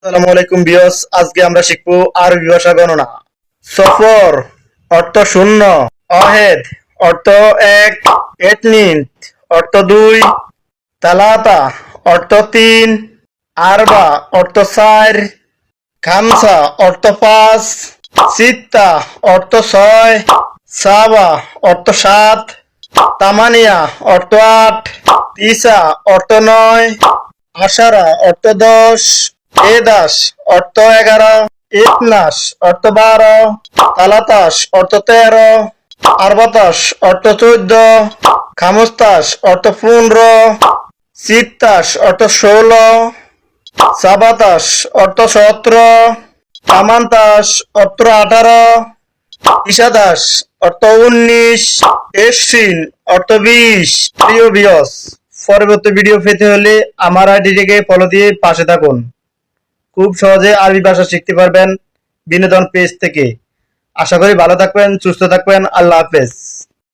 আসসালামু আলাইকুম ভিউয়ার্স, আজকে আমরা শিখব আরবি ভাষা গণনা। সফর অর্থ শূন্য, অহেদ অর্থ এক, এতনিন অর্থ দুই, তালাতা অর্থ তিন, আরবা অর্থ চার, খামসা অর্থ পাঁচ, সিত্তা অর্থ ছয়, সাবা অর্থ সাত, তামানিয়া অর্থ আট, তিসা অর্থ নয়, আশারা অর্থ 10, এদাস অর্থ 11, ইতনাস অর্থ 12, তালাতাস অর্থ 13, আরবাতাস অর্থ 14, খামস্তাস অর্থ 15, সিত্তাস অর্থ 16, সাবাতাস অর্থ 17, তামান্তাস অর্থ 18, ইসাদাস অর্থ 19, এশিন অর্থ 20। প্রিয় ভিউয়ার্স, পরবর্তী ভিডিও পেতে হলে আমার আইডিটিকে ফলো দিয়ে পাশে থাকুন। খুব সহজে আরবি ভাষা শিখতে পারবেন বিনোদন পেজ থেকে। আশা করি ভালো থাকবেন, সুস্থ থাকবেন। আল্লাহ হাফেজ।